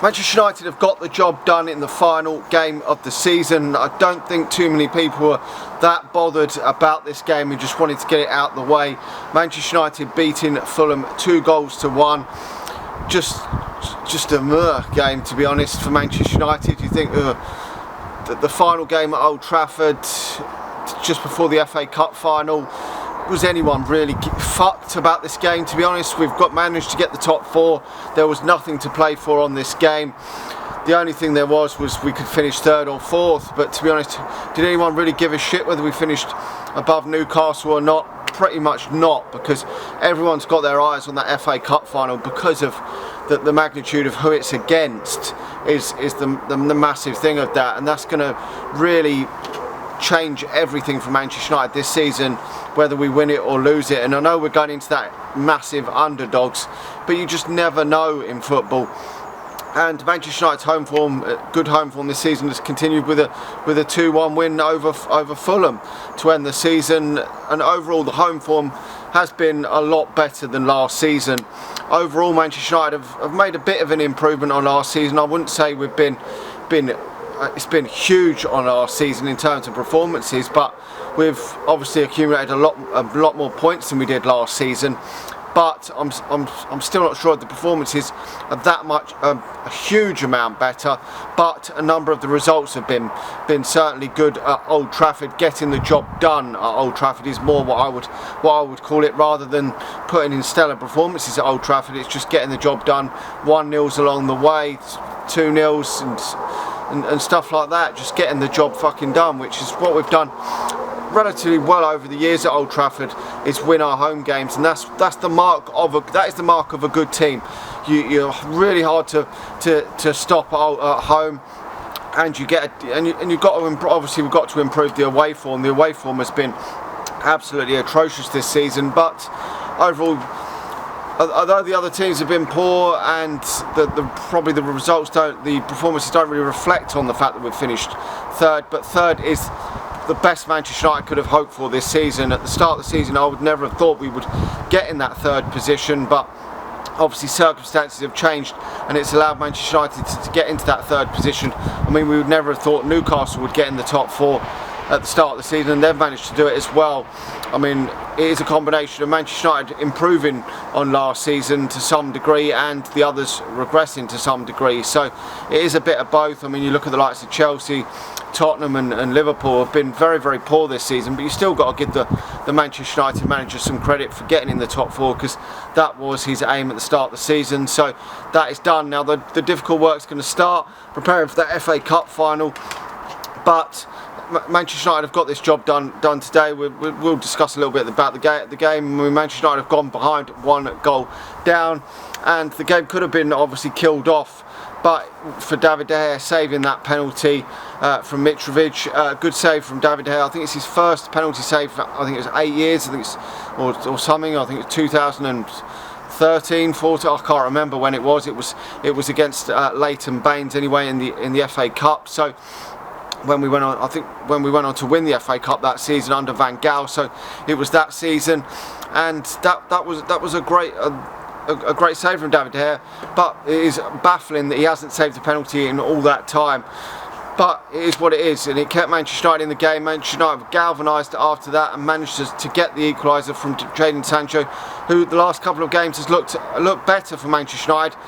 Manchester United have got the job done in the final game of the season. I don't think too many people were that bothered about this game and just wanted to get it out the way. Manchester United beating Fulham 2-1. Just a game, to be honest, for Manchester United. You think the final game at Old Trafford, just before the FA Cup final, was anyone really fucked about this game? To be honest, we've managed to get the top 4. There was nothing to play for on this game. The only thing there was we could finish 3rd or 4th, but to be honest, did anyone really give a shit whether we finished above Newcastle or not? Pretty much not, because everyone's got their eyes on that FA Cup final because of the magnitude of who it's against is the massive thing of that, and that's going to really change everything for Manchester United this season, whether we win it or lose it. And I know we're going into that massive underdogs, but you just never know in football. And Manchester United's home form, good home form this season, has continued with a 2-1 win over Fulham to end the season. And overall, the home form has been a lot better than last season. Overall, Manchester United have made a bit of an improvement on last season. I wouldn't say we've been it's been huge on our season in terms of performances, but we've obviously accumulated a lot more points than we did last season. But I'm still not sure if the performances are that much a huge amount better. But a number of the results have been certainly good at Old Trafford. Getting the job done at Old Trafford is more what I would call it, rather than putting in stellar performances at Old Trafford. It's just getting the job done. 1-0s along the way, 2-0s and stuff like that. Just getting the job fucking done, which is what we've done relatively well over the years at Old Trafford, is win our home games, and that's the mark of a good team. You're really hard to stop at home, and you've got to obviously we've got to improve the away form. The away form has been absolutely atrocious this season, but overall, although the other teams have been poor and probably the performances don't really reflect on the fact that we've finished 3rd, but 3rd is the best Manchester United could have hoped for this season. At the start of the season, I would never have thought we would get in that 3rd position, but obviously circumstances have changed and it's allowed Manchester United to get into that 3rd position. I mean, we would never have thought Newcastle would get in the top 4 at the start of the season, and they've managed to do it as well. I mean, it is a combination of Manchester United improving on last season to some degree and the others regressing to some degree. So it is a bit of both. I mean, you look at the likes of Chelsea, Tottenham and Liverpool have been very, very poor this season, but you still got to give the Manchester United manager some credit for getting in the top 4, because that was his aim at the start of the season. So that is done. Now the difficult work's going to start preparing for that FA Cup final, but Manchester United have got this job done today. We'll discuss a little bit about the game. Manchester United have gone behind 1 goal down, and the game could have been obviously killed off, but for David De Gea saving that penalty from Mitrovic, good save from David De Gea. I think it's his first penalty save. I think it was 8 years. I think it's or something. I think it's 2013, 14. I can't remember when it was. It was against Leighton Baines anyway in the FA Cup. So when we went on to win the FA Cup that season under Van Gaal, so it was that season, and that was a great save from David De Gea. But it is baffling that he hasn't saved a penalty in all that time. But it is what it is, and it kept Manchester United in the game. Manchester United galvanised after that and managed to get the equaliser from Sancho, who the last couple of games has looked better for Manchester United.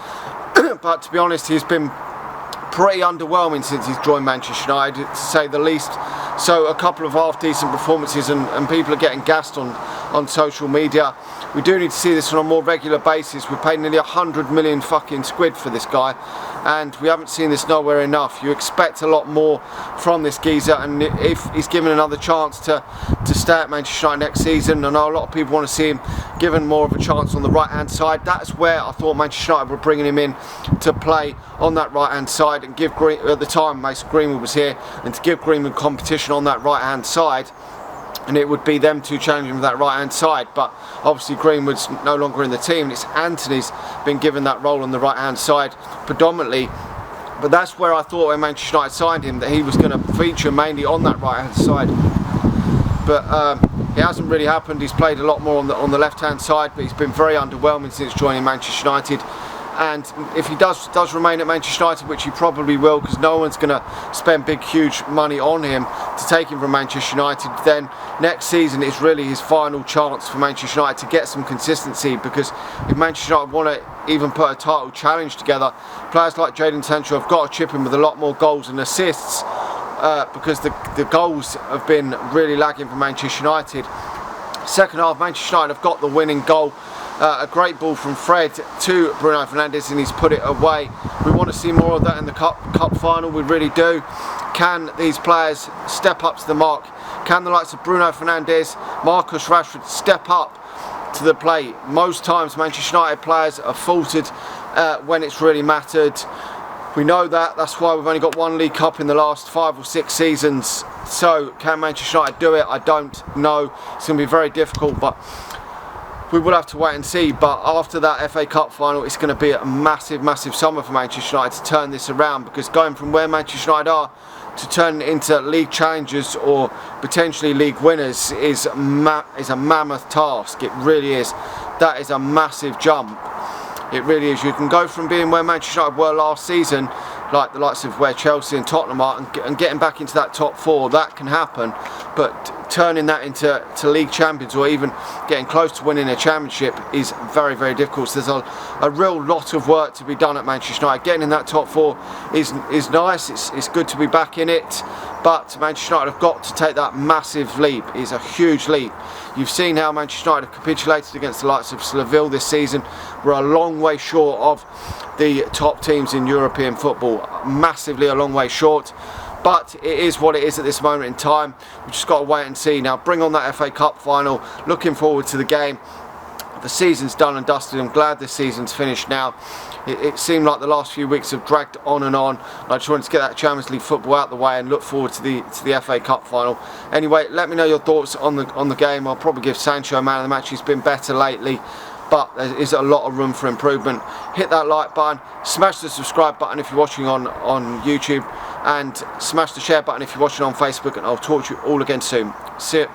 But to be honest, he's been pretty underwhelming since he's joined Manchester United, to say the least. So a couple of half-decent performances, and people are getting gassed on social media. We do need to see this on a more regular basis. We paid nearly 100 million fucking squid for this guy, and we haven't seen this nowhere enough. You expect a lot more from this geezer, and if he's given another chance to stay at Manchester United next season, I know a lot of people want to see him given more of a chance on the right-hand side. That's where I thought Manchester United were bringing him in to play on that right-hand side and give at the time Mason Greenwood was here, and to give Greenwood competition on that right-hand side. And it would be them two challenging for that right hand side, but obviously Greenwood's no longer in the team, and it's Anthony's been given that role on the right hand side predominantly. But that's where I thought when Manchester United signed him that he was going to feature mainly on that right hand side, but it hasn't really happened. He's played a lot more on the left hand side, but he's been very underwhelming since joining Manchester United. and if he does remain at Manchester United, which he probably will, because no one's going to spend big huge money on him to take him from Manchester United, then next season is really his final chance for Manchester United to get some consistency, because if Manchester United want to even put a title challenge together, players like Jadon Sancho have got to chip in with a lot more goals and assists, because the goals have been really lagging for Manchester United. Second half, Manchester United have got the winning goal. A great ball from Fred to Bruno Fernandes, and he's put it away. We want to see more of that in the cup final, we really do. Can these players step up to the mark? Can the likes of Bruno Fernandes, Marcus Rashford step up to the plate? Most times Manchester United players have faltered when it's really mattered. We know that, that's why we've only got one League Cup in the last 5 or 6 seasons. So can Manchester United do it? I don't know. It's going to be very difficult, but we will have to wait and see. But after that FA Cup final, it's going to be a massive summer for Manchester United to turn this around, because going from where Manchester United are to turn into league challengers or potentially league winners is a mammoth task. It really is. That is a massive jump. It really is. You can go from being where Manchester United were last season, like the likes of where Chelsea and Tottenham are, and getting back into that top 4, that can happen. But turning that into league champions, or even getting close to winning a championship, is very difficult. So there's a real lot of work to be done at Manchester United. Getting in that top 4 is nice. It's good to be back in it. But Manchester United have got to take that massive leap. It's a huge leap. You've seen how Manchester United have capitulated against the likes of Seville this season. We're a long way short of the top teams in European football. Massively a long way short. But it is what it is at this moment in time. We've just got to wait and see. Now bring on that FA Cup final. Looking forward to the game. The season's done and dusted. I'm glad this season's finished now. It seemed like the last few weeks have dragged on and on. I just wanted to get that Champions League football out the way and look forward to the FA Cup final. Anyway, let me know your thoughts on the game. I'll probably give Sancho man of the match. He's been better lately, but there is a lot of room for improvement. Hit that like button, smash the subscribe button if you're watching on YouTube, and smash the share button if you're watching on Facebook, and I'll talk to you all again soon. See you.